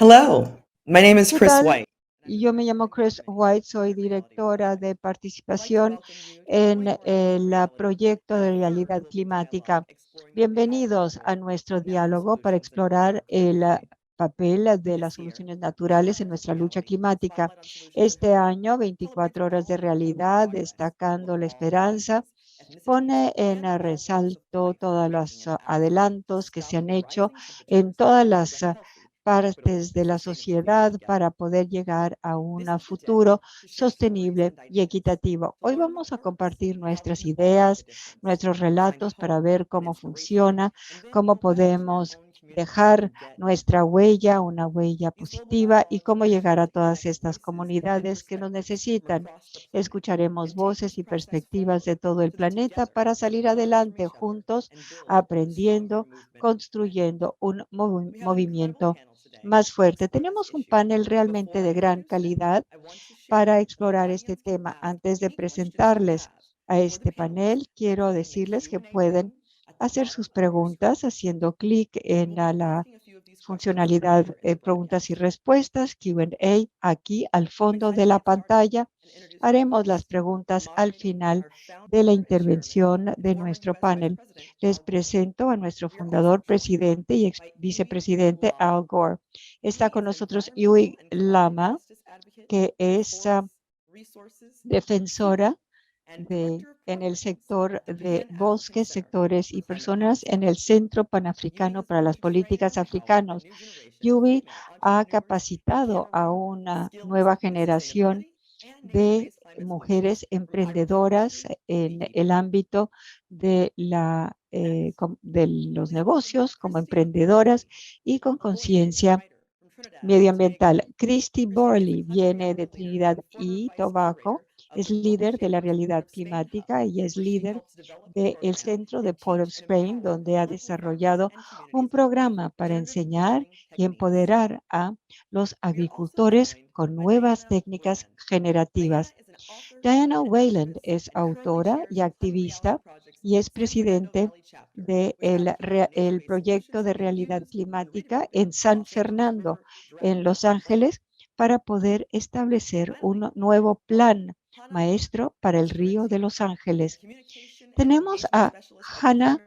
Hello, my name is ¿Qué Chris tal? White. Yo me llamo Chris White, soy directora de participación en el proyecto de realidad climática. Bienvenidos a nuestro diálogo para explorar el papel de las soluciones naturales en nuestra lucha climática. Este año, 24 horas de realidad, destacando la esperanza, pone en resalto todos los adelantos que se han hecho en todas las partes de la sociedad para poder llegar a un futuro sostenible y equitativo. Hoy vamos a compartir nuestras ideas, nuestros relatos para ver cómo funciona, cómo podemos dejar nuestra huella, una huella positiva y cómo llegar a todas estas comunidades que nos necesitan. Escucharemos voces y perspectivas de todo el planeta para salir adelante juntos, aprendiendo, construyendo un movimiento más fuerte. Tenemos un panel realmente de gran calidad para explorar este tema. Antes de presentarles a este panel, quiero decirles que pueden hacer sus preguntas haciendo clic en la funcionalidad preguntas y respuestas, Q&A, aquí al fondo de la pantalla. Haremos las preguntas al final de la intervención de nuestro panel. Les presento a nuestro fundador, presidente y ex vicepresidente Al Gore. Está con nosotros Yui Lama, que es defensora en el sector de bosques, sectores y personas en el Centro Panafricano para las Políticas Africanos. Yubi ha capacitado a una nueva generación de mujeres emprendedoras en el ámbito de los negocios como emprendedoras y con conciencia medioambiental. Christy Borley viene de Trinidad y Tobago, es líder de la realidad climática y es líder del Centro de Port of Spain, donde ha desarrollado un programa para enseñar y empoderar a los agricultores con nuevas técnicas generativas. Diana Wayland es autora y activista y es presidente del proyecto de realidad climática en San Fernando, en Los Ángeles, para poder establecer un nuevo plan maestro para el río de Los Ángeles. Tenemos a Hannah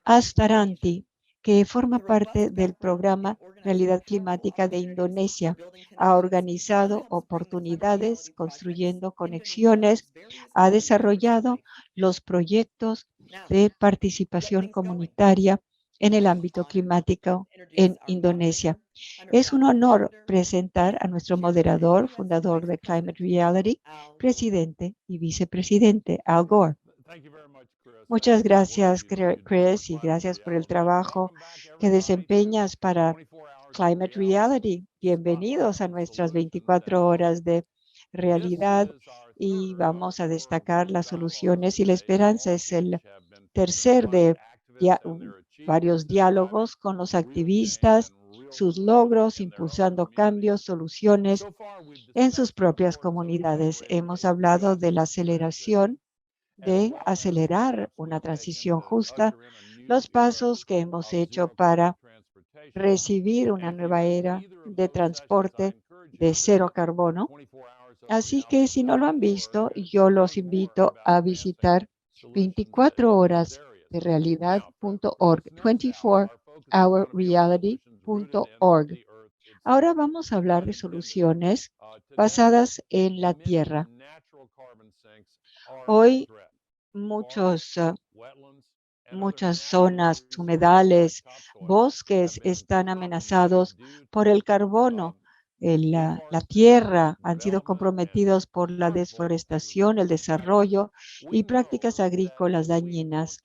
Astaranti, que forma parte del programa Realidad Climática de Indonesia. Ha organizado oportunidades, construyendo conexiones, ha desarrollado los proyectos de participación comunitaria en el ámbito climático en Indonesia. Es un honor presentar a nuestro moderador, fundador de Climate Reality, presidente y vicepresidente, Al Gore. Muchas gracias, Chris, y gracias por el trabajo que desempeñas para Climate Reality. Bienvenidos a nuestras 24 horas de realidad y vamos a destacar las soluciones y la esperanza. Es el tercer de varios diálogos con los activistas, sus logros, impulsando cambios, soluciones en sus propias comunidades. Hemos hablado de la aceleración de acelerar una transición justa, los pasos que hemos hecho para recibir una nueva era de transporte de cero carbono. Así que si no lo han visto, yo los invito a visitar 24 horas de realidad.org, 24hourreality.org. Ahora vamos a hablar de soluciones basadas en la tierra. Hoy muchas zonas, humedales, bosques están amenazados por el carbono. La tierra han sido comprometidos por la desforestación, el desarrollo y prácticas agrícolas dañinas.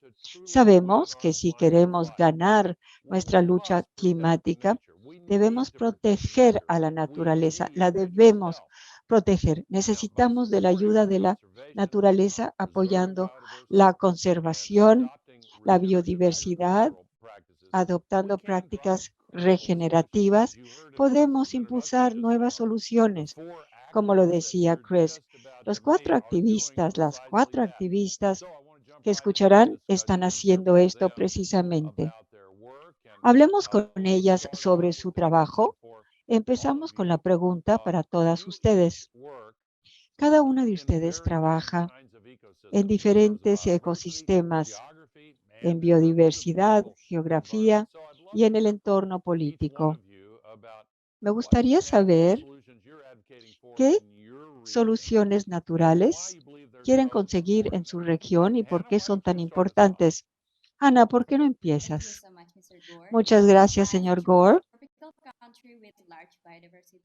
Sabemos que si queremos ganar nuestra lucha climática, debemos proteger a la naturaleza, la debemos proteger. Necesitamos de la ayuda de la naturaleza apoyando la conservación, la biodiversidad, adoptando prácticas regenerativas, podemos impulsar nuevas soluciones. Como lo decía Chris, las cuatro activistas que escucharán están haciendo esto precisamente. Hablemos con ellas sobre su trabajo Empezamos con la pregunta para todas ustedes. Cada una de ustedes trabaja en diferentes ecosistemas, en biodiversidad, geografía y en el entorno político. Me gustaría saber qué soluciones naturales quieren conseguir en su región y por qué son tan importantes. Ana, ¿por qué no empiezas? Muchas gracias, señor Gore.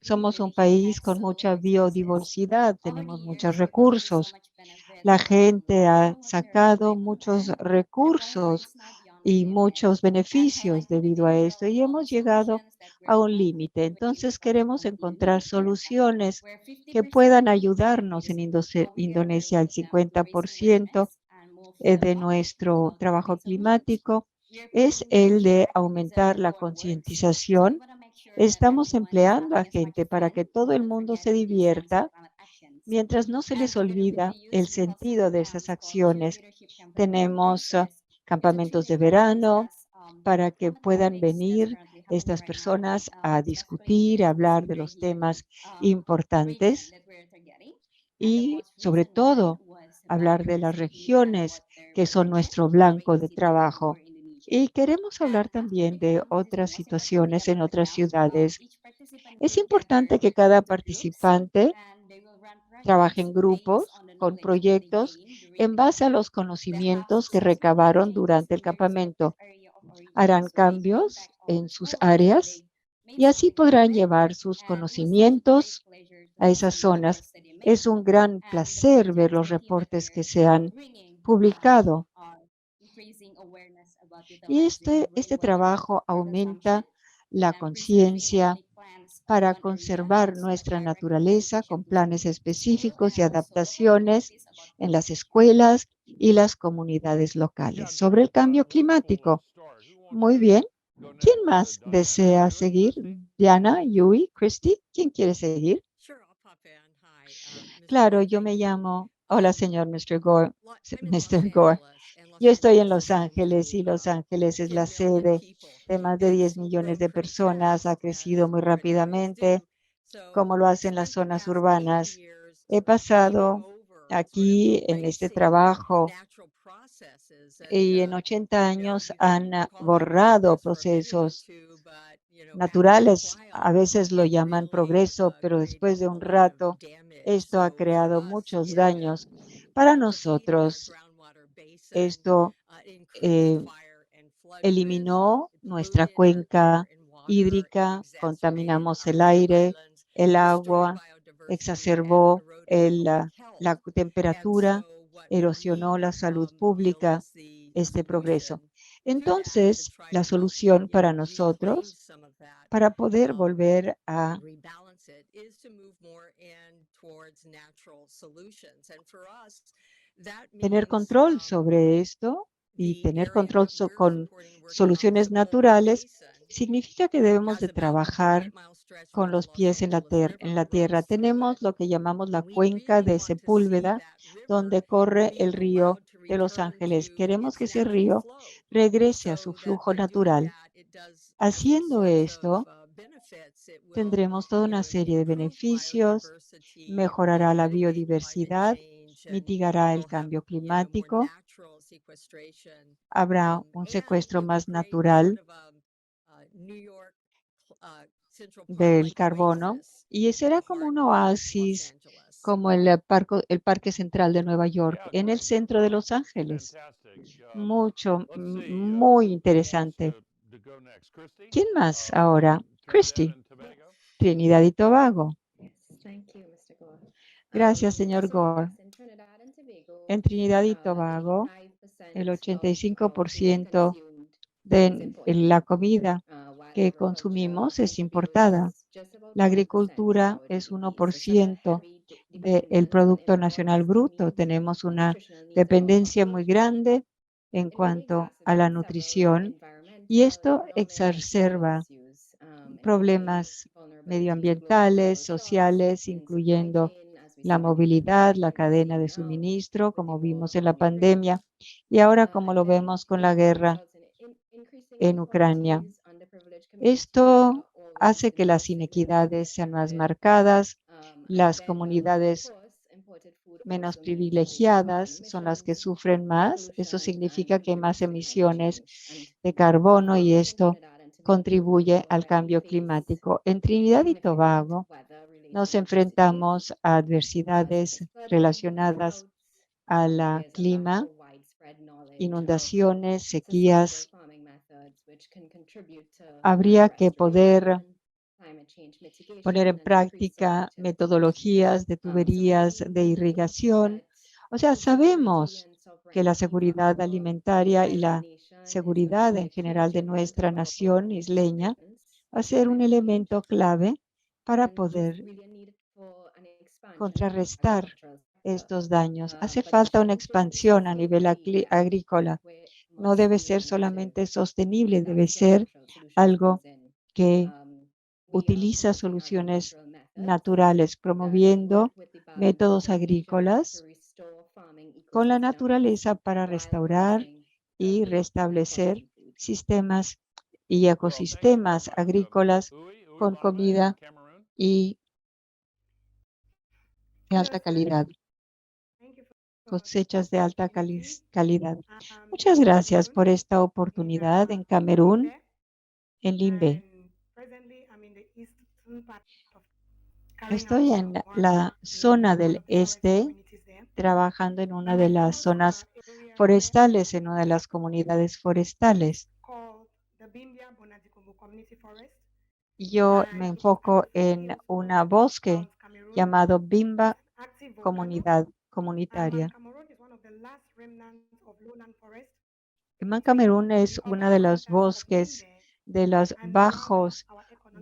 Somos un país con mucha biodiversidad, tenemos muchos recursos. La gente ha sacado muchos recursos y muchos beneficios debido a esto y hemos llegado a un límite. Entonces queremos encontrar soluciones que puedan ayudarnos en Indonesia. El 50% de nuestro trabajo climático es el de aumentar la concientización. Estamos empleando a gente para que todo el mundo se divierta mientras no se les olvida el sentido de esas acciones. Tenemos campamentos de verano para que puedan venir estas personas a discutir, a hablar de los temas importantes y sobre todo hablar de las regiones que son nuestro blanco de trabajo. Y queremos hablar también de otras situaciones en otras ciudades. Es importante que cada participante trabaje en grupos con proyectos en base a los conocimientos que recabaron durante el campamento. Harán cambios en sus áreas y así podrán llevar sus conocimientos a esas zonas. Es un gran placer ver los reportes que se han publicado. Y este trabajo aumenta la conciencia para conservar nuestra naturaleza con planes específicos y adaptaciones en las escuelas y las comunidades locales. Sobre el cambio climático. Muy bien. ¿Quién más desea seguir? Diana, Yui, Christy, ¿quién quiere seguir? Claro, yo me llamo, hola señor Mr. Gore, Mr. Gore. Yo estoy en Los Ángeles y Los Ángeles es la sede de más de 10 millones de personas, ha crecido muy rápidamente, como lo hacen las zonas urbanas. He pasado aquí en este trabajo y en 80 años han borrado procesos naturales. A veces lo llaman progreso, pero después de un rato esto ha creado muchos daños. Para nosotros, esto eh, eliminó nuestra cuenca hídrica, contaminamos el aire, el agua, exacerbó la temperatura, erosionó la salud pública, este progreso. Entonces, la solución para nosotros, para poder volver a tener control sobre esto y tener control con soluciones naturales, significa que debemos de trabajar con los pies en la tierra. Tenemos lo que llamamos la cuenca de Sepúlveda, donde corre el río de Los Ángeles. Queremos que ese río regrese a su flujo natural. Haciendo esto, tendremos toda una serie de beneficios, mejorará la biodiversidad, mitigará el cambio climático, habrá un secuestro más natural del carbono y será como un oasis, como el Parque Central de Nueva York, en el centro de Los Ángeles. Muy interesante. ¿Quién más ahora? Christy, Trinidad y Tobago. Gracias, señor Gore. En Trinidad y Tobago, el 85% de la comida que consumimos es importada. La agricultura es 1% del Producto Nacional Bruto. Tenemos una dependencia muy grande en cuanto a la nutrición y esto exacerba problemas medioambientales, sociales, incluyendo la movilidad, la cadena de suministro, como vimos en la pandemia, y ahora como lo vemos con la guerra en Ucrania. Esto hace que las inequidades sean más marcadas. Las comunidades menos privilegiadas son las que sufren más. Eso significa que hay más emisiones de carbono y esto contribuye al cambio climático. En Trinidad y Tobago nos enfrentamos a adversidades relacionadas al clima, inundaciones, sequías. Habría que poder poner en práctica metodologías de tuberías de irrigación. O sea, sabemos que la seguridad alimentaria y la seguridad en general de nuestra nación isleña va a ser un elemento clave para poder contrarrestar estos daños. Hace falta una expansión a nivel agrícola. No debe ser solamente sostenible, debe ser algo que utiliza soluciones naturales, promoviendo métodos agrícolas con la naturaleza para restaurar y restablecer sistemas y ecosistemas agrícolas con comida y de alta calidad, cosechas de alta calidad. Muchas gracias por esta oportunidad en Camerún, en Limbe. Estoy en la zona del este, trabajando en una de las zonas forestales, en una de las comunidades forestales. Yo me enfoco en un bosque llamado Bimba Comunitaria. Camerún es uno de los bosques de los bajos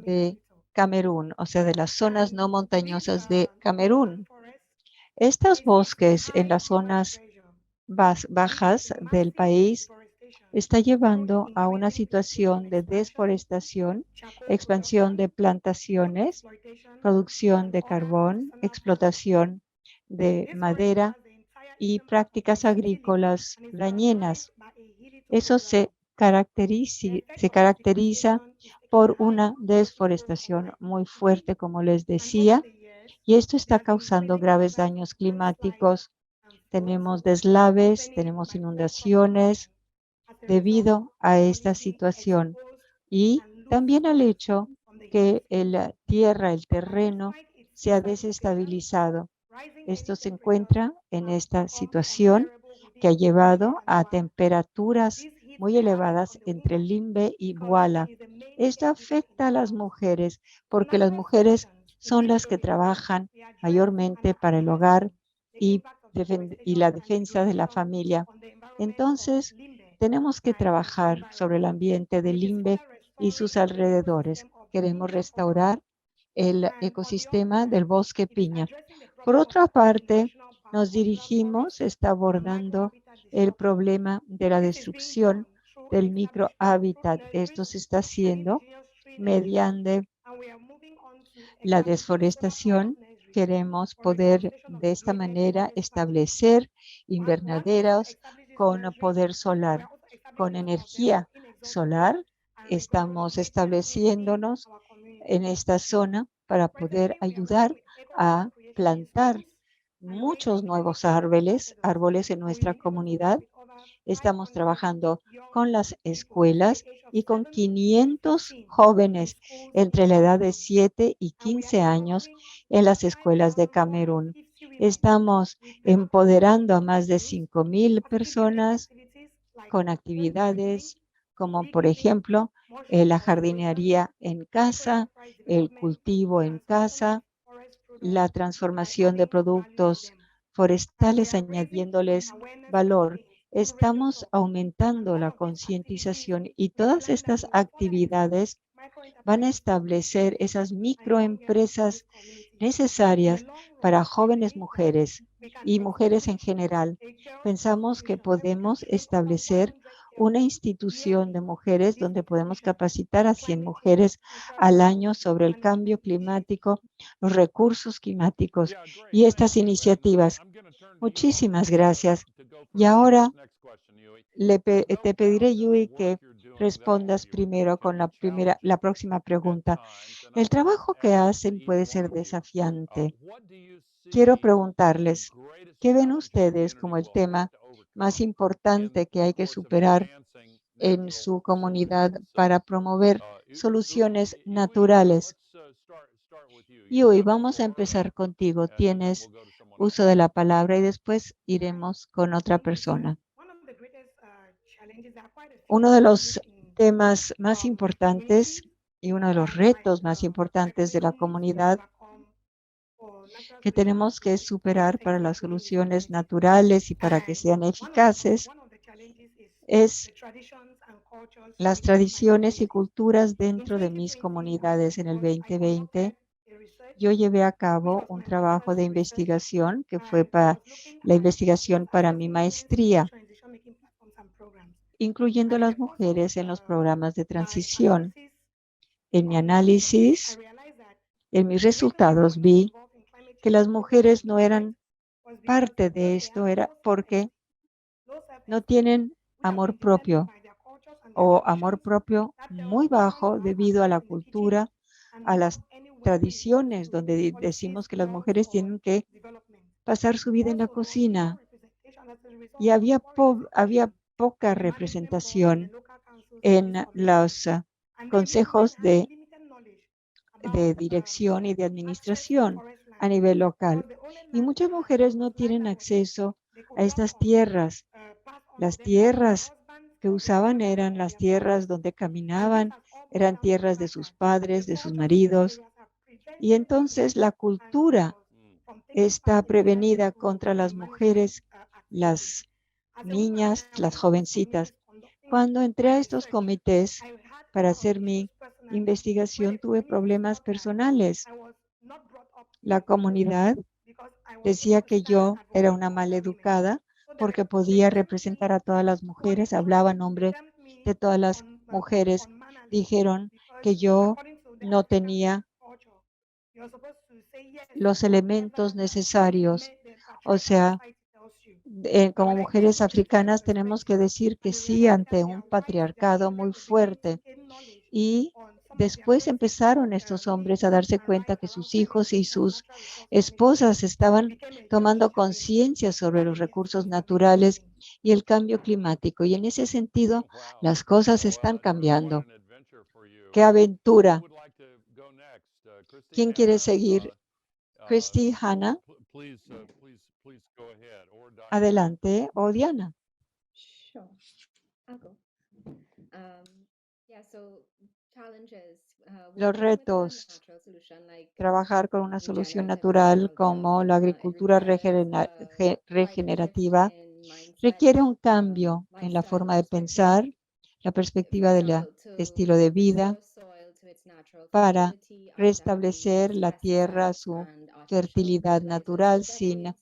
de Camerún, o sea, de las zonas no montañosas de Camerún. Estos bosques en las zonas bajas del país está llevando a una situación de desforestación, expansión de plantaciones, producción de carbón, explotación de madera y prácticas agrícolas dañinas. Eso se caracteriza por una desforestación muy fuerte, como les decía, y esto está causando graves daños climáticos. Tenemos deslaves, tenemos inundaciones debido a esta situación y también al hecho que la tierra, el terreno, se ha desestabilizado. Esto se encuentra en esta situación que ha llevado a temperaturas muy elevadas entre Limbe y Bouala. Esto afecta a las mujeres porque las mujeres son las que trabajan mayormente para el hogar y la defensa de la familia. Entonces, tenemos que trabajar sobre el ambiente de Limbe y sus alrededores. Queremos restaurar el ecosistema del bosque piña. Por otra parte, nos dirigimos, está abordando el problema de la destrucción del microhábitat. Esto se está haciendo mediante la desforestación. Queremos poder de esta manera establecer invernaderos con poder solar, con energía solar. Estamos estableciéndonos en esta zona para poder ayudar a plantar muchos nuevos árboles en nuestra comunidad. Estamos trabajando con las escuelas y con 500 jóvenes entre la edad de 7 y 15 años en las escuelas de Camerún. Estamos empoderando a más de 5,000 personas con actividades como, por ejemplo, la jardinería en casa, el cultivo en casa, la transformación de productos forestales añadiéndoles valor. Estamos aumentando la concientización y todas estas actividades van a establecer esas microempresas necesarias para jóvenes mujeres y mujeres en general. Pensamos que podemos establecer una institución de mujeres donde podemos capacitar a 100 mujeres al año sobre el cambio climático, los recursos climáticos y estas iniciativas. Muchísimas gracias. Y ahora te pediré, Yui, que respondas primero con la próxima pregunta. El trabajo que hacen puede ser desafiante. Quiero preguntarles, ¿qué ven ustedes como el tema más importante que hay que superar en su comunidad para promover soluciones naturales? Y hoy vamos a empezar contigo. Tienes uso de la palabra y después iremos con otra persona. Uno de los temas más importantes y uno de los retos más importantes de la comunidad que tenemos que superar para las soluciones naturales y para que sean eficaces es las tradiciones y culturas dentro de mis comunidades. En el 2020, yo llevé a cabo un trabajo de investigación que fue para la investigación para mi maestría, incluyendo a las mujeres en los programas de transición. En mi análisis, en mis resultados, vi que las mujeres no eran parte de esto, era porque no tienen amor propio o amor propio muy bajo debido a la cultura, a las tradiciones donde decimos que las mujeres tienen que pasar su vida en la cocina y había poca representación en los consejos de dirección y de administración a nivel local. Y muchas mujeres no tienen acceso a estas tierras. Las tierras que usaban eran las tierras donde caminaban, eran tierras de sus padres, de sus maridos. Y entonces la cultura está prevenida contra las mujeres, las niñas, las jovencitas. Cuando entré a estos comités para hacer mi investigación, tuve problemas personales. La comunidad decía que yo era una maleducada porque podía representar a todas las mujeres, hablaba en nombre de todas las mujeres. Dijeron que yo no tenía los elementos necesarios. O sea, como mujeres africanas tenemos que decir que sí ante un patriarcado muy fuerte. Y después empezaron estos hombres a darse cuenta que sus hijos y sus esposas estaban tomando conciencia sobre los recursos naturales y el cambio climático. Y en ese sentido, las cosas están cambiando. ¡Qué aventura! ¿Quién quiere seguir? Christy, Hannah, adelante, o Diana. Sure, I'll go. Yeah, so challenges, Los working with a retos, natural solution like trabajar con una solución regenerative natural como agriculture, la it agricultura requires quite a shift regenerativa in mindset, requiere un cambio en la lifestyle forma de perspective. pensar, la For perspectiva del example, to estilo de vida restore soil to its natural para fertility after being restablecer used la tierra, pesticides su and artificial fertilidad fertilizers for natural sin decades,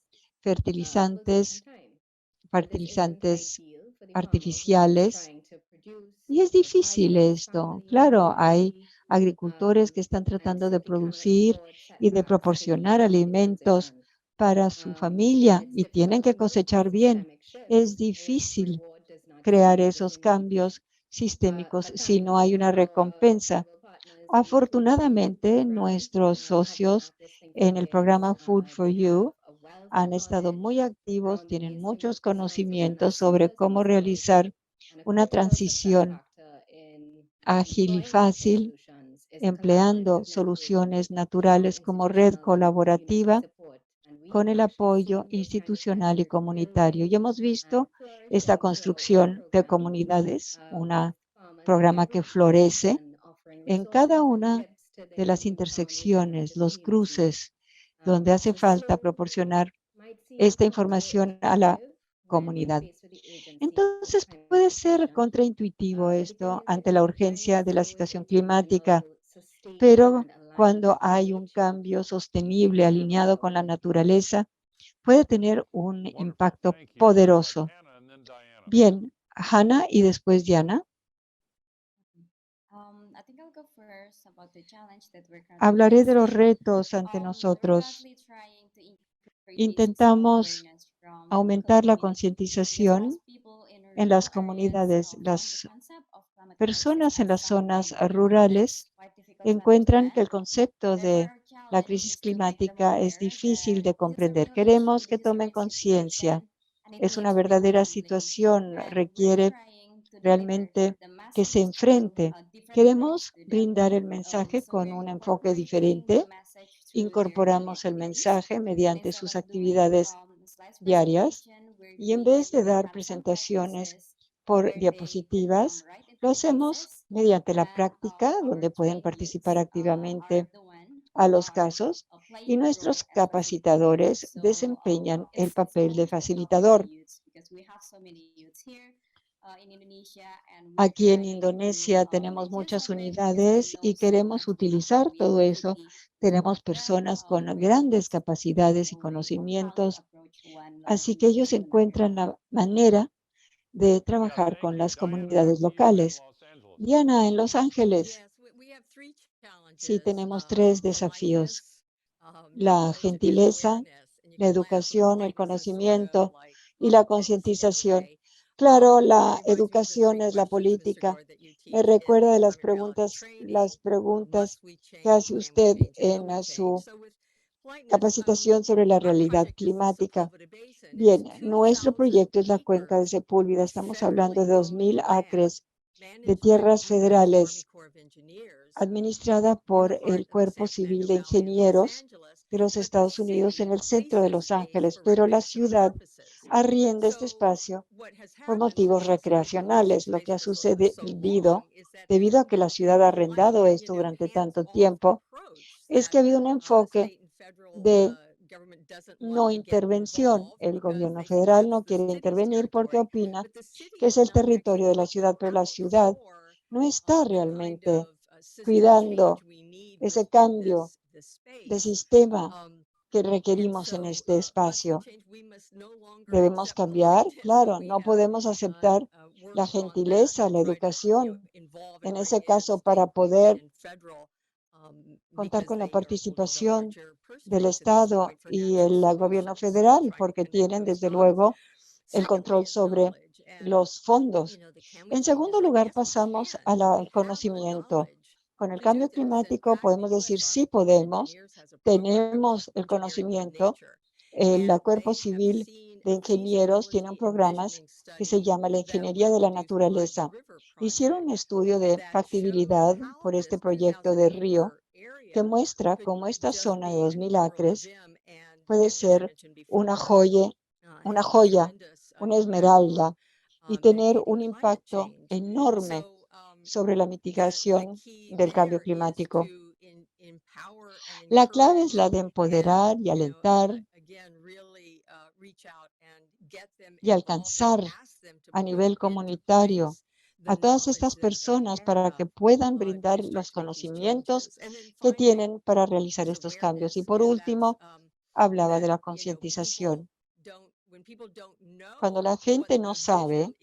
will take some fertilizantes, time. And this isn't fertilizantes ideal for the farmer who is artificiales. trying to produce, Y es provide difícil for his esto. family, Claro, hay community, agricultores que están and tratando de simply cannot producir afford y de setbacks to proporcionar keep the fields in alimentos run. para su And familia it's y tienen difficult que to work with cosechar bien. systemic shifts Es if difícil reward does not crear change esos immediately. cambios sistémicos But si no hay thankfully, una our recompensa. global partners in the Food for You Afortunadamente, program nuestros have been socios active en el thinkers. programa Food for They have You a wealth of han estado muy knowledge activos, around the tienen ways to muchos make this transition conocimientos as sobre smooth as cómo possible. realizar And a una critical success transición factor in ágil y employing natural fácil, solutions is empleando collaborative networking soluciones through naturales como red institutional and community colaborativa support. And we've con el actually apoyo seen those kind of institucional y centers comunitario. Y building hemos and visto esta flourishing throughout our construcción de program, comunidades, un with farmers in programa que every region florece and offering en cada resources and una tips to de their las new farmers and intersecciones, the los community. cruces, donde hace So falta slow proporcionar might seem esta información a la counterintuitive when comunidad. faced with the urgency of Entonces climate puede ser situation. contraintuitivo But the thing esto is, ante it's la a journey of urgencia de la growth, situación climática, intentional, sustained, pero and aligned cuando with hay un nature. cambio sostenible alineado con la naturaleza, puede tener un impacto poderoso. Bien, Hannah y después Diana. I think I'll go first about the challenge that we're currently Hablaré de los facing. retos ante We're nosotros. currently trying to increase some Intentamos awareness from the aumentar la community, because concientización most people in en rural las areas comunidades. found the Las concept of Personas en las zonas rurales encuentran que el concepto de la crisis climática es difícil de comprender. Queremos que tomen conciencia. Es una verdadera situación, requiere realmente que se enfrente. Queremos brindar el mensaje con un enfoque diferente. Incorporamos el mensaje mediante sus actividades diarias y en vez de dar presentaciones por diapositivas, lo hacemos mediante la práctica, donde pueden participar activamente a los casos y nuestros capacitadores desempeñan el papel de facilitador. Aquí en Indonesia tenemos muchas unidades y queremos utilizar todo eso. Tenemos personas con grandes capacidades y conocimientos, así que ellos encuentran la manera de trabajar con las comunidades locales. Diana, en Los Ángeles, sí tenemos 3 desafíos: la gentileza, la educación, el conocimiento y la concientización. Claro, la educación es la política. Me recuerda de las preguntas que hace usted en su capacitación sobre la realidad climática. Bien, nuestro proyecto es la cuenca de Sepúlveda. Estamos hablando de 2,000 acres de tierras federales administrada por el Cuerpo Civil de Ingenieros de los Estados Unidos en el centro de Los Ángeles, pero la ciudad arrienda este espacio por motivos recreacionales. Lo que ha sucedido, debido a que la ciudad ha arrendado esto durante tanto tiempo, es que ha habido un enfoque de no intervención. El gobierno federal no quiere intervenir porque opina que es el territorio de la ciudad, pero la ciudad no está realmente cuidando ese cambio de sistema que requerimos en este espacio. Debemos cambiar, claro, no podemos aceptar la gentileza, la educación, en ese caso para poder contar con la participación del Estado y el gobierno federal, porque tienen desde luego el control sobre los fondos. En segundo lugar, pasamos al conocimiento. Con el cambio climático podemos decir sí podemos, tenemos el conocimiento. El Cuerpo Civil de Ingenieros tiene un programa que se llama la Ingeniería de la Naturaleza. Hicieron un estudio de factibilidad por este proyecto de río que muestra cómo esta zona de 2,000 acres puede ser una joya, una esmeralda y tener un impacto enorme sobre la mitigación del cambio climático. La clave es la de empoderar y alentar y alcanzar a nivel comunitario a todas estas personas para que puedan brindar los conocimientos que tienen para realizar estos cambios. Y por último, hablaba de la concientización. Cuando la gente no sabe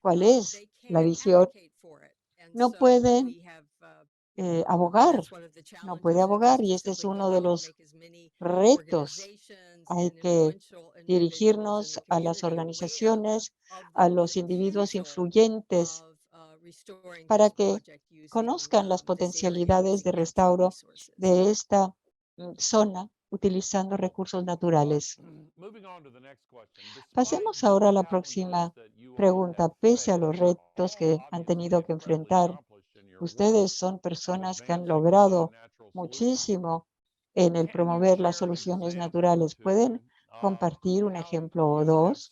cuál es la visión, no puede abogar, no puede abogar, y este es uno de los retos. Hay que dirigirnos a las organizaciones, a los individuos influyentes, para que conozcan las potencialidades de restauro de esta zona utilizando recursos naturales. Pasemos ahora a la próxima pregunta. Pese a los retos que han tenido que enfrentar, ustedes son personas que han logrado muchísimo en el promover las soluciones naturales. ¿Pueden compartir un ejemplo o dos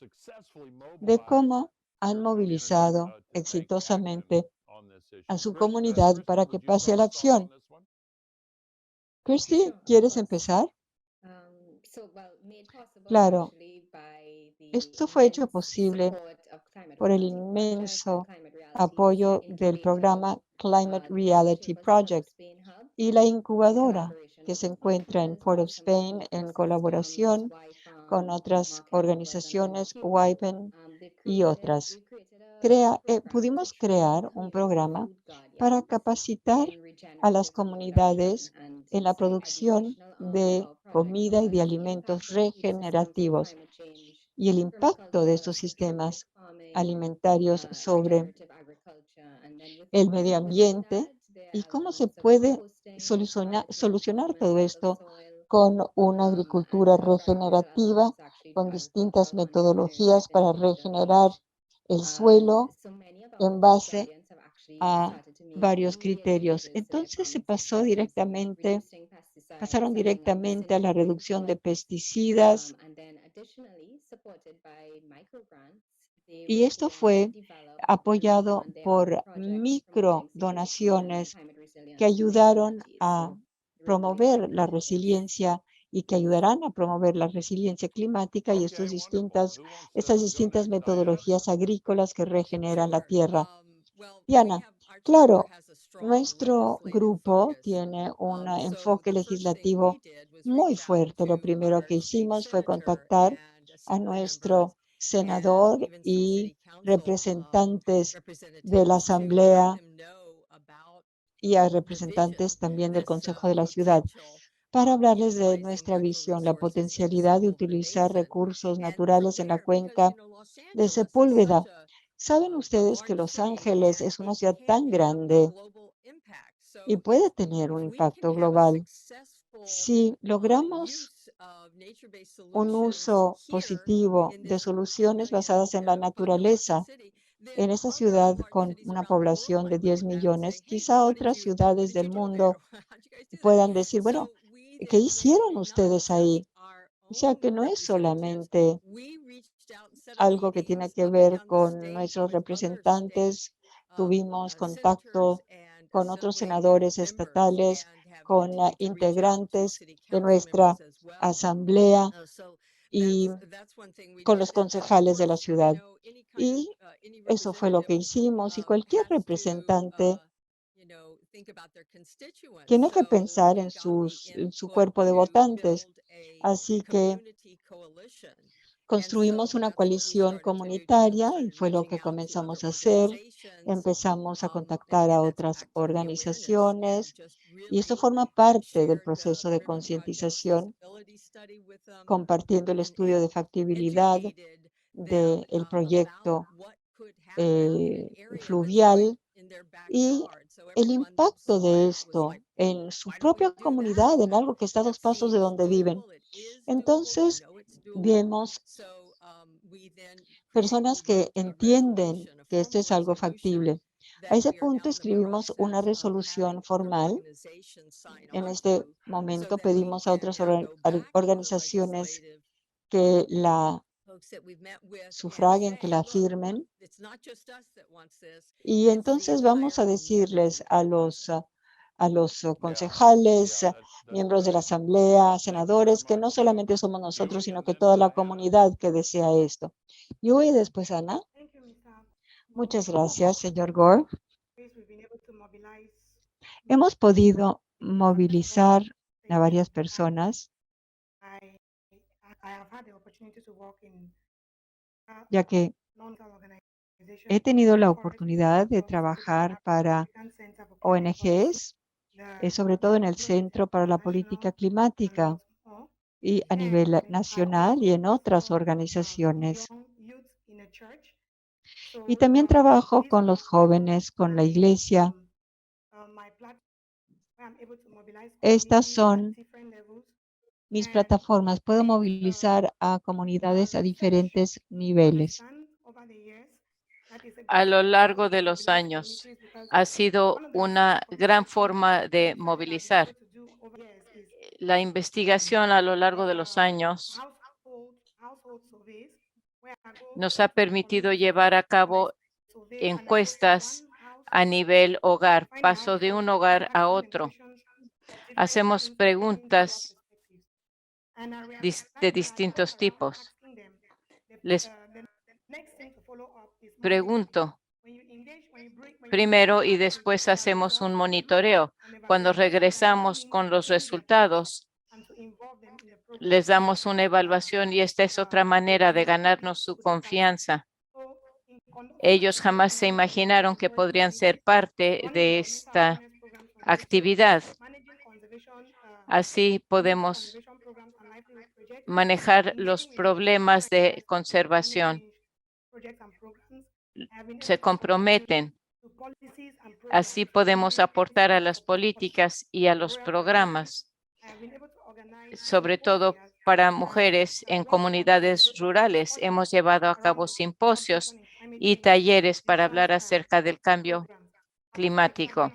de cómo han movilizado exitosamente a su comunidad para que pase a la acción? Kirsty, ¿quieres empezar? Claro, esto fue hecho posible por el inmenso apoyo del programa Climate Reality Project y la incubadora que se encuentra en Port of Spain en colaboración con otras organizaciones, WIPEN y otras. Pudimos crear un programa para capacitar a las comunidades en la producción de comida y de alimentos regenerativos y el impacto de estos sistemas alimentarios sobre el medio ambiente y cómo se puede solucionar todo esto con una agricultura regenerativa, con distintas metodologías para regenerar el suelo en base a varios criterios. Entonces pasaron directamente a la reducción de pesticidas y esto fue apoyado por microdonaciones que ayudaron a promover la resiliencia y que ayudarán a promover la resiliencia climática y estas distintas metodologías agrícolas que regeneran la tierra. Diana, claro, nuestro grupo tiene un enfoque legislativo muy fuerte. Lo primero que hicimos fue contactar a nuestro senador y representantes de la Asamblea y a representantes también del Consejo de la Ciudad para hablarles de nuestra visión, la potencialidad de utilizar recursos naturales en la cuenca de Sepúlveda. ¿Saben ustedes que Los Ángeles es una ciudad tan grande y puede tener un impacto global? Si logramos un uso positivo de soluciones basadas en la naturaleza en esa ciudad con una población de 10 millones, quizá otras ciudades del mundo puedan decir, bueno, ¿qué hicieron ustedes ahí? O sea, que no es solamente algo que tiene que ver con nuestros representantes. Tuvimos contacto con otros senadores estatales, con integrantes de nuestra asamblea y con los concejales de la ciudad. Y eso fue lo que hicimos. Y cualquier representante tiene que pensar en su cuerpo de votantes. Así que construimos una coalición comunitaria y fue lo que comenzamos a hacer. Empezamos a contactar a otras organizaciones y esto forma parte del proceso de concientización, compartiendo el estudio de factibilidad del proyecto fluvial y el impacto de esto en su propia comunidad, en algo que está a 2 pasos de donde viven. Entonces, vemos personas que entienden que esto es algo factible. A ese punto escribimos una resolución formal. En este momento pedimos a otras organizaciones que la sufraguen, que la firmen. Y entonces vamos a decirles a los concejales, miembros de la asamblea, senadores, que no solamente somos nosotros, sino que toda la comunidad que desea esto. Yo y después Ana. Muchas gracias, señor Gore. Hemos podido movilizar a varias personas, ya que he tenido la oportunidad de trabajar para ONGs, sobre todo en el Centro para la Política Climática y a nivel nacional y en otras organizaciones. Y también trabajo con los jóvenes, con la iglesia. Estas son mis plataformas. Puedo movilizar a comunidades a diferentes niveles. A lo largo de los años ha sido una gran forma de movilizar. La investigación a lo largo de los años nos ha permitido llevar a cabo encuestas a nivel hogar. Paso de un hogar a otro. Hacemos preguntas de distintos tipos. Les pregunto primero y después hacemos un monitoreo. Cuando regresamos con los resultados, les damos una evaluación y esta es otra manera de ganarnos su confianza. Ellos jamás se imaginaron que podrían ser parte de esta actividad. Así podemos manejar los problemas de conservación. Se comprometen Así podemos aportar a las políticas y a los programas, sobre todo para mujeres en comunidades rurales. Hemos llevado a cabo simposios y talleres para hablar acerca del cambio climático.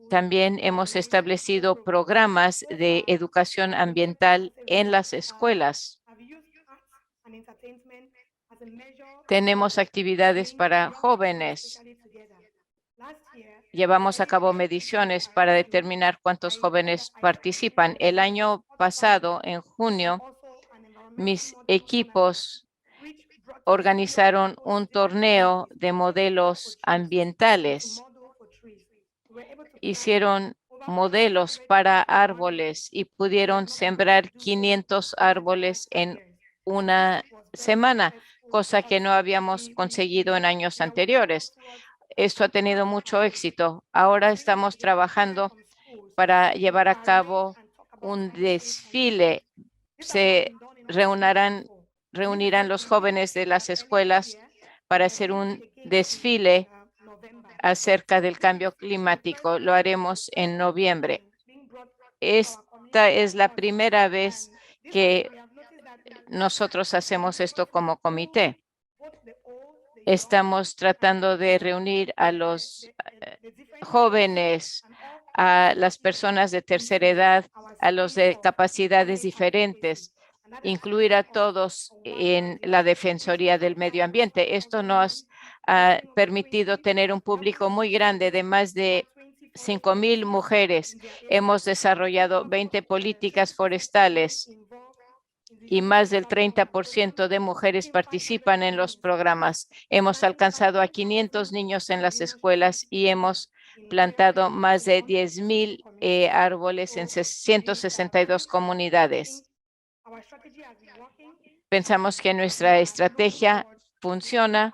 También hemos establecido programas de educación ambiental en las escuelas. Tenemos actividades para jóvenes. Llevamos a cabo mediciones para determinar cuántos jóvenes participan. El año pasado, en junio, mis equipos organizaron un torneo de modelos ambientales. Hicieron modelos para árboles y pudieron sembrar 500 árboles en una semana, cosa que no habíamos conseguido en años anteriores. Esto ha tenido mucho éxito. Ahora estamos trabajando para llevar a cabo un desfile. Se reunirán los jóvenes de las escuelas para hacer un desfile acerca del cambio climático. Lo haremos en noviembre. Esta es la primera vez que nosotros hacemos esto como comité. Estamos tratando de reunir a los jóvenes, a las personas de tercera edad, a los de capacidades diferentes, incluir a todos en la Defensoría del Medio Ambiente. Esto nos ha permitido tener un público muy grande de más de 5,000 mujeres. Hemos desarrollado 20 políticas forestales y más del 30% de mujeres participan en los programas. Hemos alcanzado a 500 niños en las escuelas y hemos plantado más de 10,000 árboles en 162 comunidades. Pensamos que nuestra estrategia funciona.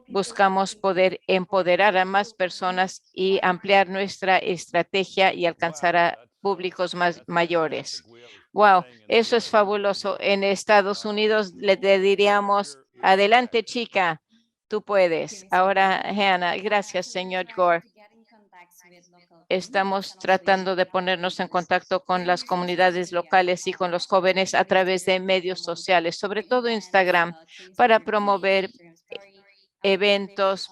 Buscamos poder empoderar a más personas y ampliar nuestra estrategia y alcanzar a públicos más mayores. Wow, eso es fabuloso. En Estados Unidos le diríamos, adelante chica, tú puedes. Ahora, Hannah, gracias, señor Gore. Estamos tratando de ponernos en contacto con las comunidades locales y con los jóvenes a través de medios sociales, sobre todo Instagram, para promover eventos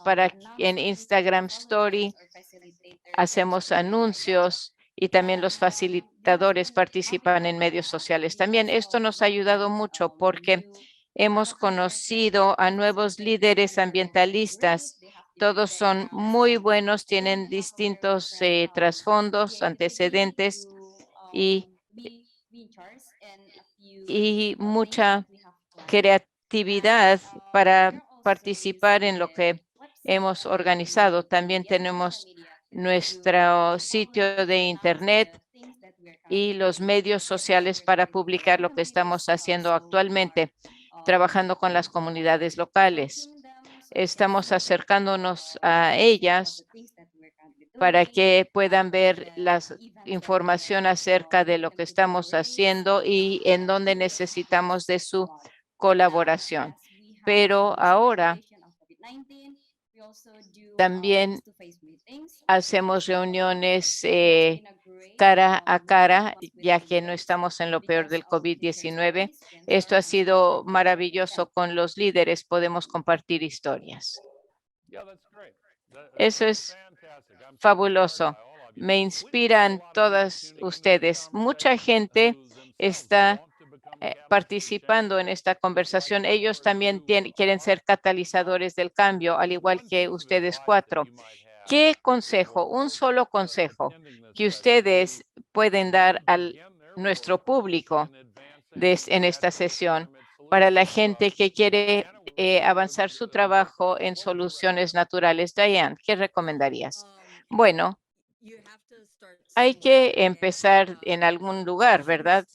en Instagram Story. Hacemos anuncios y también los facilitadores participan en medios sociales. También esto nos ha ayudado mucho porque hemos conocido a nuevos líderes ambientalistas. Todos son muy buenos, tienen distintos trasfondos, antecedentes y mucha creatividad para participar en lo que hemos organizado. También tenemos nuestro sitio de Internet y los medios sociales para publicar lo que estamos haciendo actualmente, trabajando con las comunidades locales. Estamos acercándonos a ellas para que puedan ver la información acerca de lo que estamos haciendo y en dónde necesitamos de su colaboración. Pero ahora también hacemos reuniones cara a cara, ya que no estamos en lo peor del COVID-19. Esto ha sido maravilloso con los líderes. Podemos compartir historias. Eso es fabuloso. Me inspiran todas ustedes. Mucha gente está participando en esta conversación. Ellos también quieren ser catalizadores del cambio, al igual que ustedes cuatro. ¿Qué consejo, un solo consejo que ustedes pueden dar a nuestro público en esta sesión para la gente que quiere avanzar su trabajo en soluciones naturales? Diane, ¿qué recomendarías? Bueno, hay que empezar en algún lugar, ¿verdad?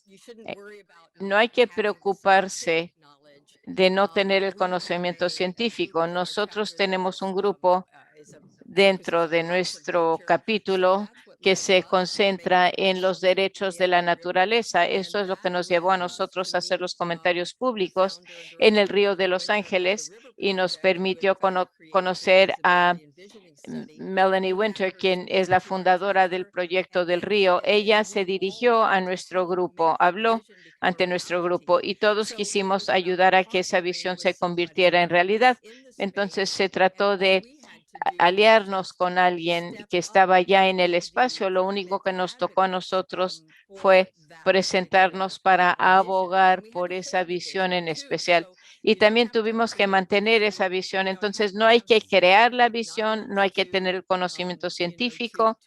No hay que preocuparse de no tener el conocimiento científico. Nosotros tenemos un grupo dentro de nuestro capítulo que se concentra en los derechos de la naturaleza. Eso es lo que nos llevó a nosotros a hacer los comentarios públicos en el Río de Los Ángeles y nos permitió conocer a Melanie Winter, quien es la fundadora del proyecto del río. Ella se dirigió a nuestro grupo, habló ante nuestro grupo y todos quisimos ayudar a que esa visión se convirtiera en realidad. Entonces se trató de aliarnos con alguien que estaba ya en el espacio. Lo único que nos tocó a nosotros fue presentarnos para abogar por esa visión en especial. Y también tuvimos que mantener esa visión. Entonces, no hay que crear la visión, no hay que tener el conocimiento científico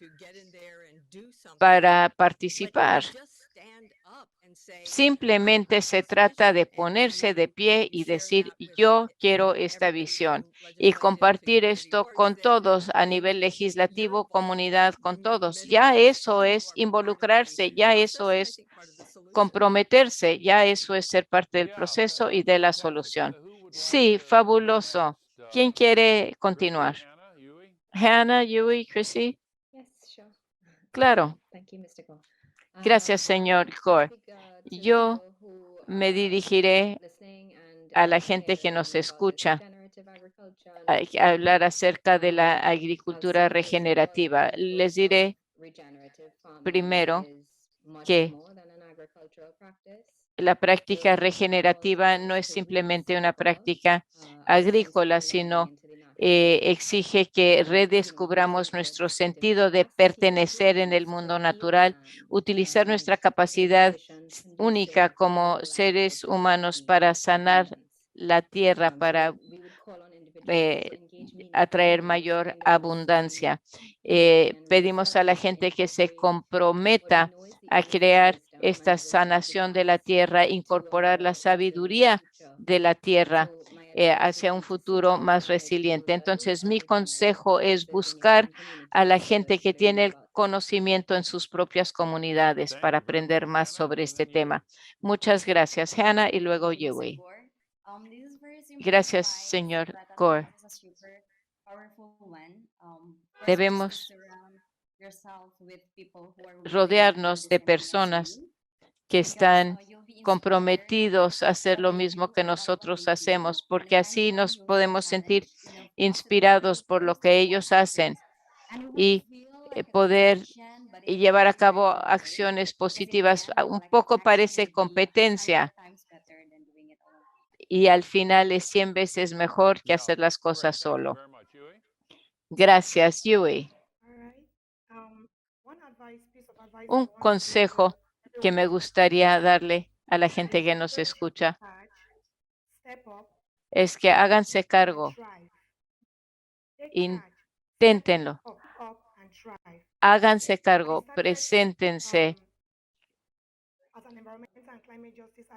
para participar. Simplemente se trata de ponerse de pie y decir, yo quiero esta visión y compartir esto con todos a nivel legislativo, comunidad, con todos. Ya eso es involucrarse, ya eso es comprometerse, ya eso es ser parte del proceso y de la solución. Sí, fabuloso. ¿Quién quiere continuar? Hannah, Yui, Chrissy. Yes, sure. Claro. Thank you, Mr. Gore. Gracias, señor Gore. Yo me dirigiré a la gente que nos escucha a hablar acerca de la agricultura regenerativa. Les diré primero que la práctica regenerativa no es simplemente una práctica agrícola, sino exige que redescubramos nuestro sentido de pertenecer en el mundo natural, utilizar nuestra capacidad única como seres humanos para sanar la tierra, para atraer mayor abundancia. Pedimos a la gente que se comprometa a crear esta sanación de la tierra, incorporar la sabiduría de la tierra hacia un futuro más resiliente. Entonces, mi consejo es buscar a la gente que tiene el conocimiento en sus propias comunidades para aprender más sobre este tema. Muchas gracias, Hannah, y luego Yui. Gracias, señor Gore. Debemos rodearnos de personas que están comprometidos a hacer lo mismo que nosotros hacemos, porque así nos podemos sentir inspirados por lo que ellos hacen y poder llevar a cabo acciones positivas. Un poco parece competencia y al final es 100 veces mejor que hacer las cosas solo. Gracias, Yui. Un consejo que me gustaría darle a la gente que nos escucha es que háganse cargo. Inténtenlo. Háganse cargo, preséntense.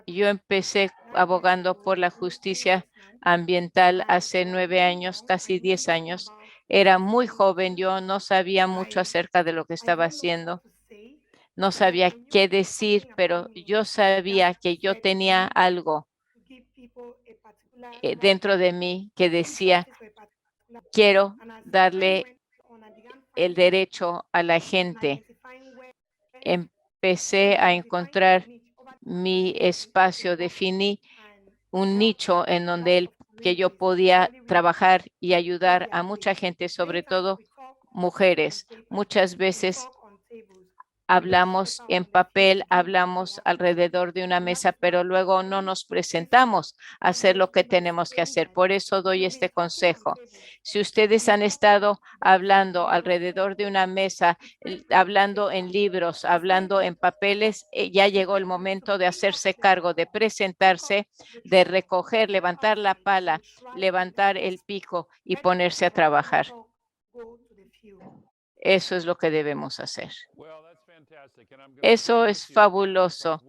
Yo empecé abogando por la justicia ambiental hace 9 años, casi 10 años. Era muy joven, yo no sabía mucho acerca de lo que estaba haciendo. No sabía qué decir, pero yo sabía que yo tenía algo dentro de mí que decía, quiero darle el derecho a la gente. Empecé a encontrar mi espacio, definí un nicho en donde que yo podía trabajar y ayudar a mucha gente, sobre todo mujeres. Muchas veces hablamos en papel, hablamos alrededor de una mesa, pero luego no nos presentamos a hacer lo que tenemos que hacer. Por eso doy este consejo. Si ustedes han estado hablando alrededor de una mesa, hablando en libros, hablando en papeles, ya llegó el momento de hacerse cargo, de presentarse, de recoger, levantar la pala, levantar el pico y ponerse a trabajar. Eso es lo que debemos hacer. Eso es fabuloso.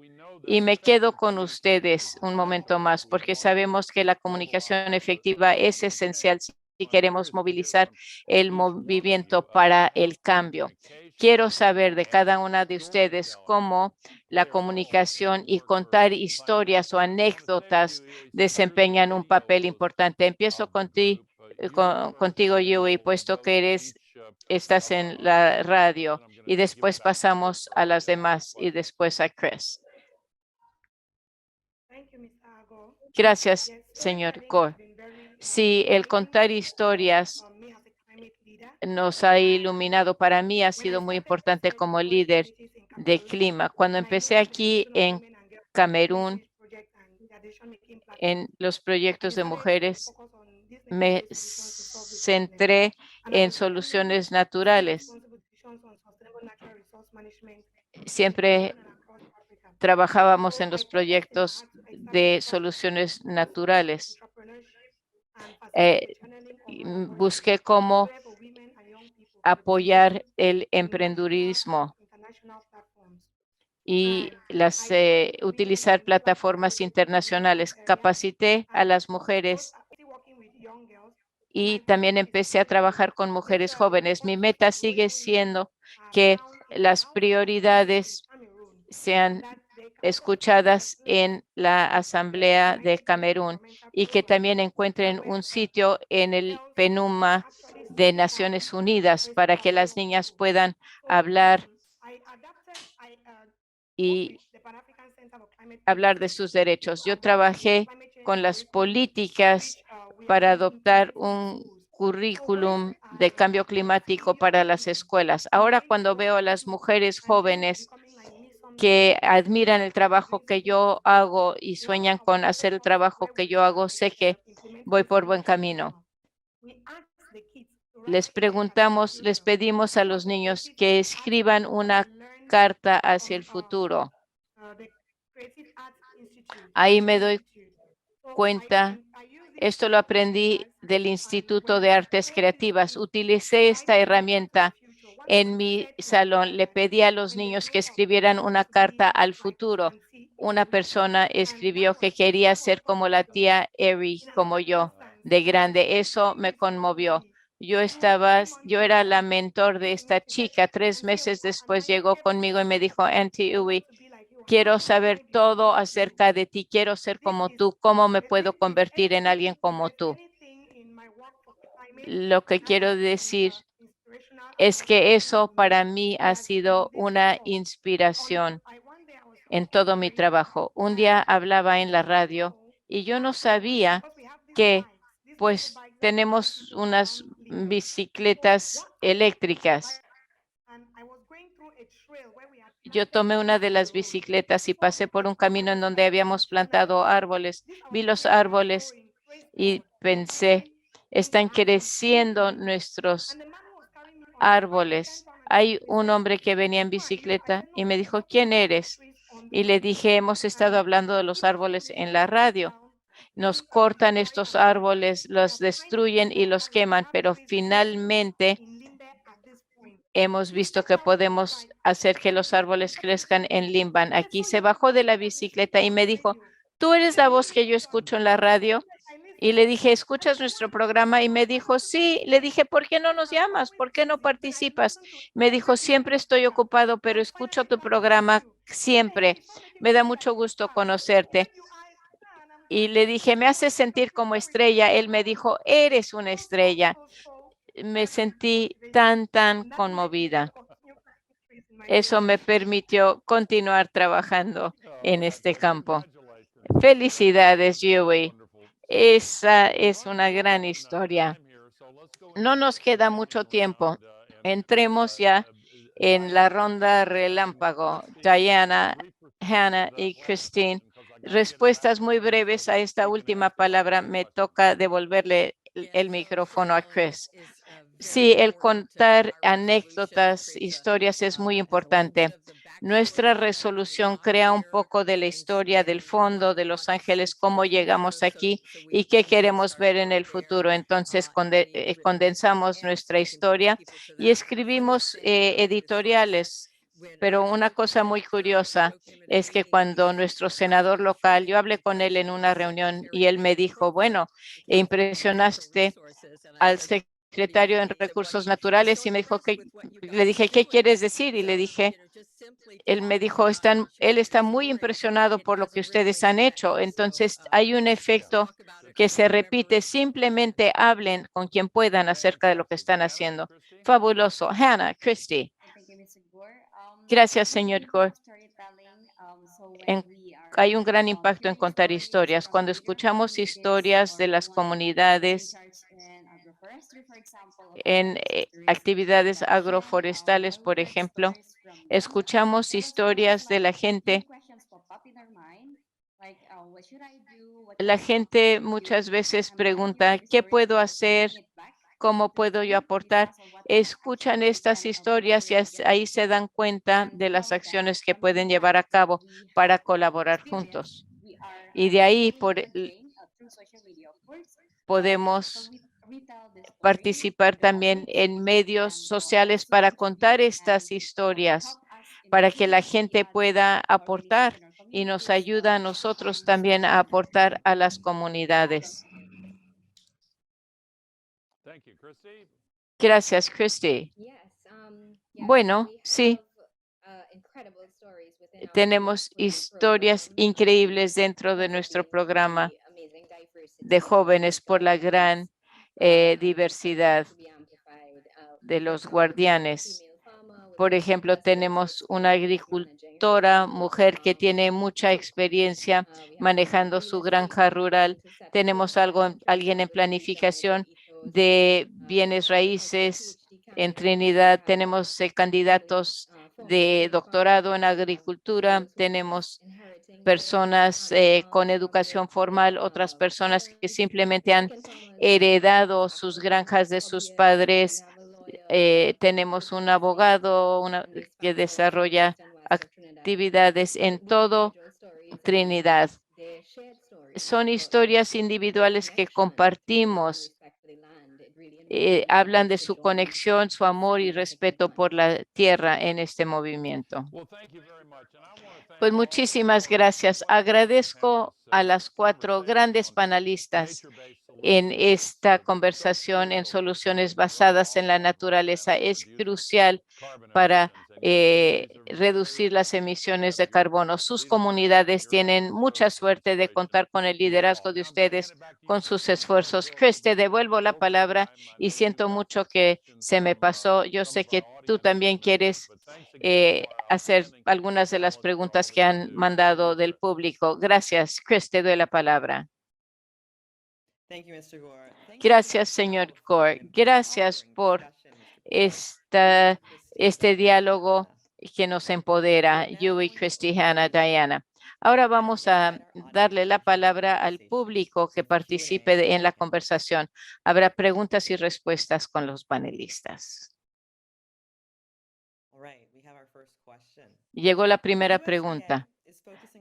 Y me quedo con ustedes un momento más, porque sabemos que la comunicación efectiva es esencial si queremos movilizar el movimiento para el cambio. Quiero saber de cada una de ustedes cómo la comunicación y contar historias o anécdotas desempeñan un papel importante. Empiezo contigo, Yui, puesto que estás en la radio. y después pasamos a las demás y después a Chris. Gracias, señor Gore. Sí, el contar historias nos ha iluminado. Para mí ha sido muy importante como líder de clima. Cuando empecé aquí en Camerún, en los proyectos de mujeres, me centré en soluciones naturales. Siempre trabajábamos en los proyectos de soluciones naturales. Busqué cómo apoyar el emprendedurismo y utilizar plataformas internacionales. Capacité a las mujeres y también empecé a trabajar con mujeres jóvenes. Mi meta sigue siendo que las prioridades sean escuchadas en la Asamblea de Camerún y que también encuentren un sitio en el PNUMA de Naciones Unidas para que las niñas puedan hablar y hablar de sus derechos. Yo trabajé con las políticas para adoptar un currículum de cambio climático para las escuelas. Ahora, cuando veo a las mujeres jóvenes que admiran el trabajo que yo hago y sueñan con hacer el trabajo que yo hago, sé que voy por buen camino. Les pedimos a los niños que escriban una carta hacia el futuro. Ahí me doy cuenta, esto lo aprendí del Instituto de Artes Creativas. Utilicé esta herramienta en mi salón. Le pedí a los niños que escribieran una carta al futuro. Una persona escribió que quería ser como la tía Eri, como yo, de grande. Eso me conmovió. Yo era la mentor de esta chica. 3 meses después llegó conmigo y me dijo, Auntie Uwe, quiero saber todo acerca de ti. Quiero ser como tú. ¿Cómo me puedo convertir en alguien como tú? Lo que quiero decir es que eso para mí ha sido una inspiración en todo mi trabajo. Un día hablaba en la radio y yo no sabía que pues tenemos unas bicicletas eléctricas. Yo tomé una de las bicicletas y pasé por un camino en donde habíamos plantado árboles. Vi los árboles y pensé, están creciendo nuestros árboles. Hay un hombre que venía en bicicleta y me dijo, ¿quién eres? Y le dije, hemos estado hablando de los árboles en la radio. Nos cortan estos árboles, los destruyen y los queman, pero finalmente hemos visto que podemos hacer que los árboles crezcan en Limban. Aquí se bajó de la bicicleta y me dijo, ¿tú eres la voz que yo escucho en la radio? Y le dije, ¿escuchas nuestro programa? Y me dijo, sí. Le dije, ¿por qué no nos llamas? ¿Por qué no participas? Me dijo, siempre estoy ocupado, pero escucho tu programa siempre. Me da mucho gusto conocerte. Y le dije, me hace sentir como estrella. Él me dijo, eres una estrella. Me sentí tan conmovida. Eso me permitió continuar trabajando en este campo. Felicidades, Yui. Esa es una gran historia. No nos queda mucho tiempo. Entremos ya en la ronda relámpago. Diana, Hannah y Christine. Respuestas muy breves a esta última palabra. Me toca devolverle el micrófono a Chris. Sí, el contar anécdotas, historias es muy importante. Nuestra resolución crea un poco de la historia del fondo de Los Ángeles, cómo llegamos aquí y qué queremos ver en el futuro. Entonces, condensamos nuestra historia y escribimos editoriales. Pero una cosa muy curiosa es que cuando nuestro senador local, yo hablé con él en una reunión y él me dijo, bueno, impresionaste al secretario en Recursos Naturales y me dijo que le dije, ¿qué quieres decir? Y le dije, él me dijo, él está muy impresionado por lo que ustedes han hecho. Entonces, hay un efecto que se repite. Simplemente hablen con quien puedan acerca de lo que están haciendo. Fabuloso. Hannah, Christy. Gracias, señor Gore. Hay un gran impacto en contar historias. Cuando escuchamos historias de las comunidades en actividades agroforestales, por ejemplo, escuchamos historias de la gente. La gente muchas veces pregunta, ¿qué puedo hacer? ¿Cómo puedo yo aportar? Escuchan estas historias y ahí se dan cuenta de las acciones que pueden llevar a cabo para colaborar juntos. Y de ahí podemos participar también en medios sociales para contar estas historias, para que la gente pueda aportar y nos ayuda a nosotros también a aportar a las comunidades. Gracias, Christy. Bueno, sí, tenemos historias increíbles dentro de nuestro programa de jóvenes por la gran diversidad de los guardianes. Por ejemplo, tenemos una agricultora mujer que tiene mucha experiencia manejando su granja rural. Tenemos alguien en planificación de bienes raíces en Trinidad. Tenemos candidatos de doctorado en agricultura. Tenemos personas con educación formal, otras personas que simplemente han heredado sus granjas de sus padres. Tenemos un abogado que desarrolla actividades en todo Trinidad. Son historias individuales que compartimos. Hablan de su conexión, su amor y respeto por la tierra en este movimiento. Pues muchísimas gracias. Agradezco a las 4 grandes panelistas en esta conversación en soluciones basadas en la naturaleza. Es crucial para reducir las emisiones de carbono. Sus comunidades tienen mucha suerte de contar con el liderazgo de ustedes, con sus esfuerzos. Chris, te devuelvo la palabra y siento mucho que se me pasó. Yo sé que tú también quieres hacer algunas de las preguntas que han mandado del público. Gracias. Chris, te doy la palabra. Gracias, señor Gore. Gracias por este diálogo que nos empodera, Yui, Christy, Hannah, Diana. Ahora vamos a darle la palabra al público que participe en la conversación. Habrá preguntas y respuestas con los panelistas. Llegó la primera pregunta.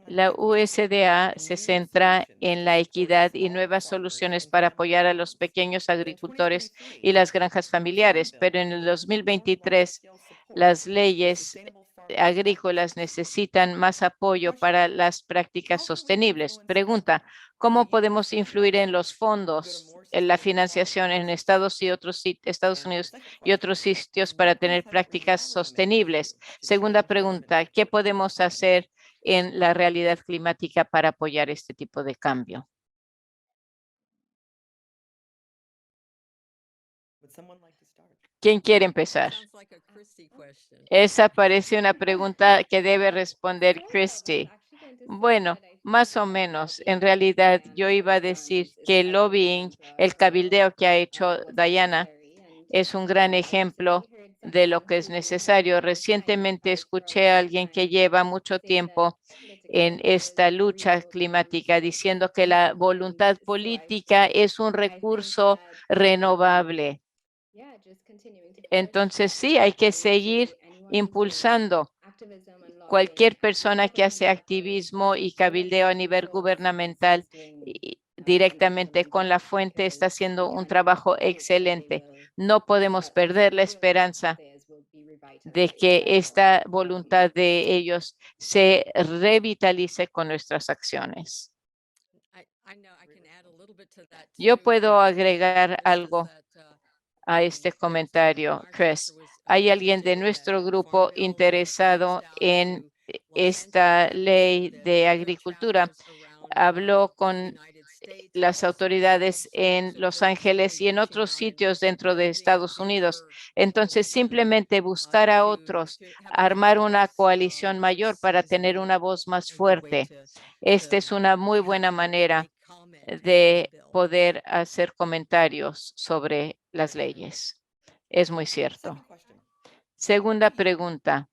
La USDA se centra en la equidad y nuevas soluciones para apoyar a los pequeños agricultores y las granjas familiares, pero en el 2023 las leyes agrícolas necesitan más apoyo para las prácticas sostenibles. Pregunta, ¿cómo podemos influir en los fondos, en la financiación en Estados Unidos y otros sitios para tener prácticas sostenibles? Segunda pregunta, ¿qué podemos hacer en la realidad climática para apoyar este tipo de cambio? ¿Quién quiere empezar? Esa parece una pregunta que debe responder Christy. Bueno, más o menos. En realidad, yo iba a decir que el lobbying, el cabildeo que ha hecho Diana, es un gran ejemplo de lo que es necesario. Recientemente escuché a alguien que lleva mucho tiempo en esta lucha climática diciendo que la voluntad política es un recurso renovable. Entonces, sí, hay que seguir impulsando. Cualquier persona que hace activismo y cabildeo a nivel gubernamental directamente con la fuente está haciendo un trabajo excelente. No podemos perder la esperanza de que esta voluntad de ellos se revitalice con nuestras acciones. Yo puedo agregar algo a este comentario, Chris. ¿Hay alguien de nuestro grupo interesado en esta ley de agricultura? Habló con las autoridades en Los Ángeles y en otros sitios dentro de Estados Unidos. Entonces, simplemente buscar a otros, armar una coalición mayor para tener una voz más fuerte. Esta es una muy buena manera de poder hacer comentarios sobre las leyes. Es muy cierto. Segunda pregunta.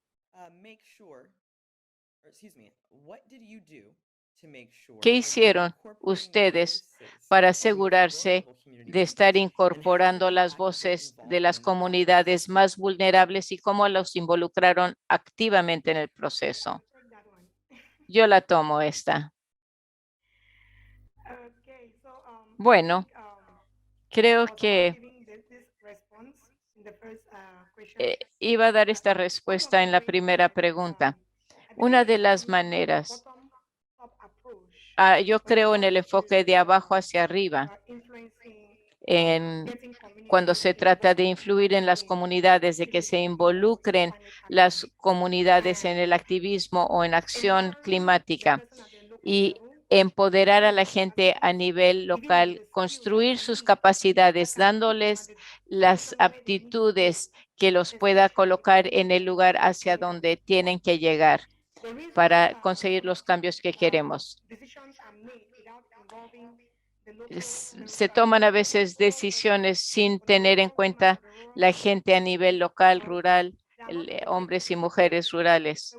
¿Qué hicieron ustedes para asegurarse de estar incorporando las voces de las comunidades más vulnerables y cómo los involucraron activamente en el proceso? Yo la tomo esta. Bueno, creo que iba a dar esta respuesta en la primera pregunta. Una de las maneras, yo creo en el enfoque de abajo hacia arriba, cuando se trata de influir en las comunidades, de que se involucren las comunidades en el activismo o en acción climática y empoderar a la gente a nivel local, construir sus capacidades, dándoles las aptitudes que los pueda colocar en el lugar hacia donde tienen que llegar para conseguir los cambios que queremos. Se toman a veces decisiones sin tener en cuenta la gente a nivel local, rural, hombres y mujeres rurales.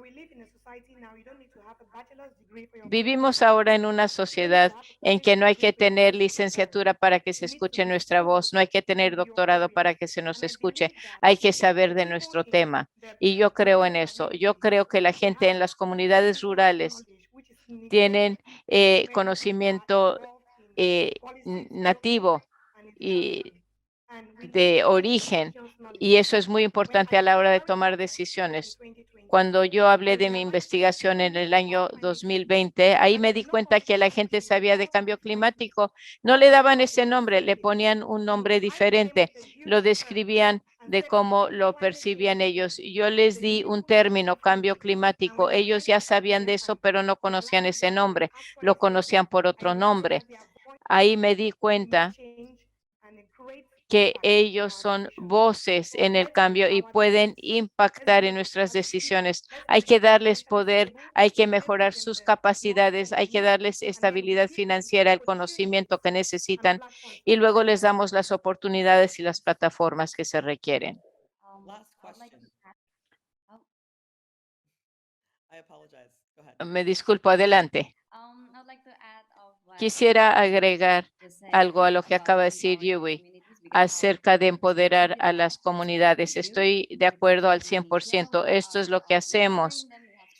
Vivimos ahora en una sociedad en que no hay que tener licenciatura para que se escuche nuestra voz, no hay que tener doctorado para que se nos escuche, hay que saber de nuestro tema. Y yo creo en eso. Yo creo que la gente en las comunidades rurales tienen conocimiento nativo y de origen, y eso es muy importante a la hora de tomar decisiones. Cuando yo hablé de mi investigación en el año 2020, ahí me di cuenta que la gente sabía de cambio climático. No le daban ese nombre, le ponían un nombre diferente, lo describían de cómo lo percibían ellos. Yo les di un término, cambio climático. Ellos ya sabían de eso, pero no conocían ese nombre, lo conocían por otro nombre. Ahí me di cuenta que ellos son voces en el cambio y pueden impactar en nuestras decisiones. Hay que darles poder, hay que mejorar sus capacidades, hay que darles estabilidad financiera, el conocimiento que necesitan y luego les damos las oportunidades y las plataformas que se requieren. Me disculpo, adelante. Quisiera agregar algo a lo que acaba de decir Yui acerca de empoderar a las comunidades. Estoy de acuerdo al 100%. Esto es lo que hacemos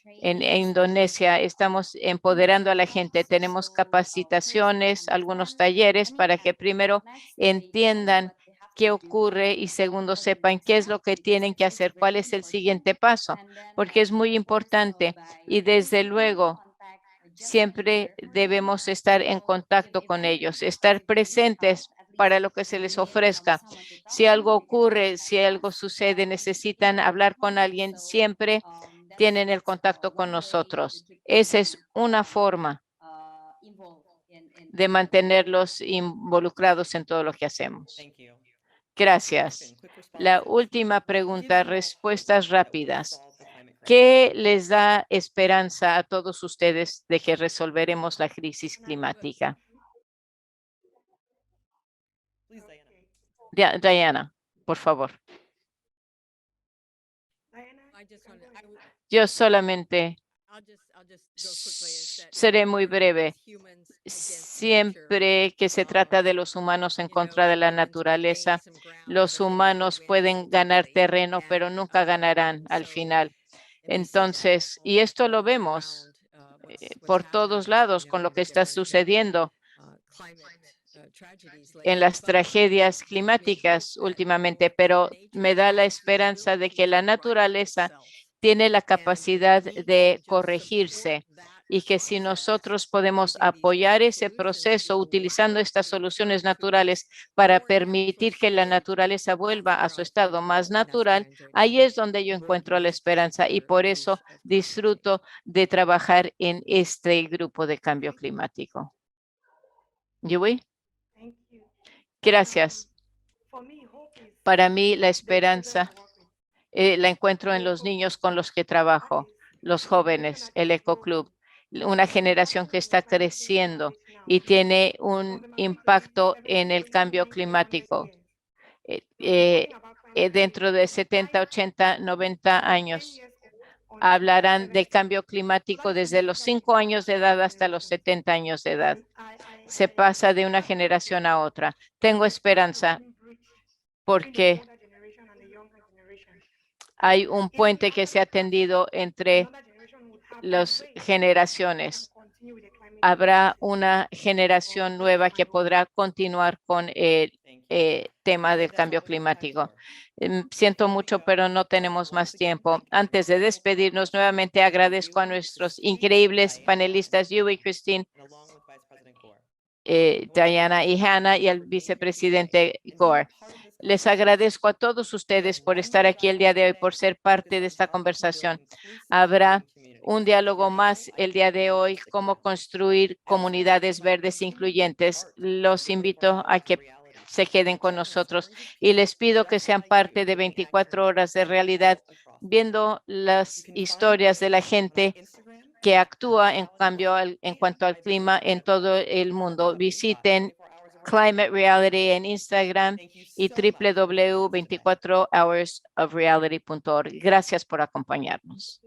en Indonesia. Estamos empoderando a la gente. Tenemos capacitaciones, algunos talleres para que primero entiendan qué ocurre y segundo sepan qué es lo que tienen que hacer, cuál es el siguiente paso, porque es muy importante y desde luego siempre debemos estar en contacto con ellos, estar presentes para lo que se les ofrezca. Si algo ocurre, si algo sucede, necesitan hablar con alguien, siempre tienen el contacto con nosotros. Esa es una forma de mantenerlos involucrados en todo lo que hacemos. Gracias. La última pregunta, respuestas rápidas. ¿Qué les da esperanza a todos ustedes de que resolveremos la crisis climática? Diana, por favor. Yo solamente seré muy breve. Siempre que se trata de los humanos en contra de la naturaleza, los humanos pueden ganar terreno, pero nunca ganarán al final. Entonces, y esto lo vemos por todos lados con lo que está sucediendo en las tragedias climáticas últimamente, pero me da la esperanza de que la naturaleza tiene la capacidad de corregirse y que si nosotros podemos apoyar ese proceso utilizando estas soluciones naturales para permitir que la naturaleza vuelva a su estado más natural, ahí es donde yo encuentro la esperanza y por eso disfruto de trabajar en este grupo de cambio climático. Yui. Gracias. Para mí, la esperanza la encuentro en los niños con los que trabajo, los jóvenes, el Eco Club, una generación que está creciendo y tiene un impacto en el cambio climático. Dentro de 70, 80, 90 años, hablarán de cambio climático desde los 5 años de edad hasta los 70 años de edad. Se pasa de una generación a otra. Tengo esperanza porque hay un puente que se ha tendido entre las generaciones. Habrá una generación nueva que podrá continuar con el tema del cambio climático. Siento mucho, pero no tenemos más tiempo. Antes de despedirnos, nuevamente agradezco a nuestros increíbles panelistas, Yui, Christine, Diana y Hannah, y al vicepresidente Gore. Les agradezco a todos ustedes por estar aquí el día de hoy, por ser parte de esta conversación. Habrá un diálogo más el día de hoy, cómo construir comunidades verdes incluyentes. Los invito a que se queden con nosotros y les pido que sean parte de 24 horas de realidad, viendo las historias de la gente que actúa en cuanto al clima en todo el mundo. Visiten Climate Reality en Instagram y www.24hoursofreality.org. Gracias por acompañarnos.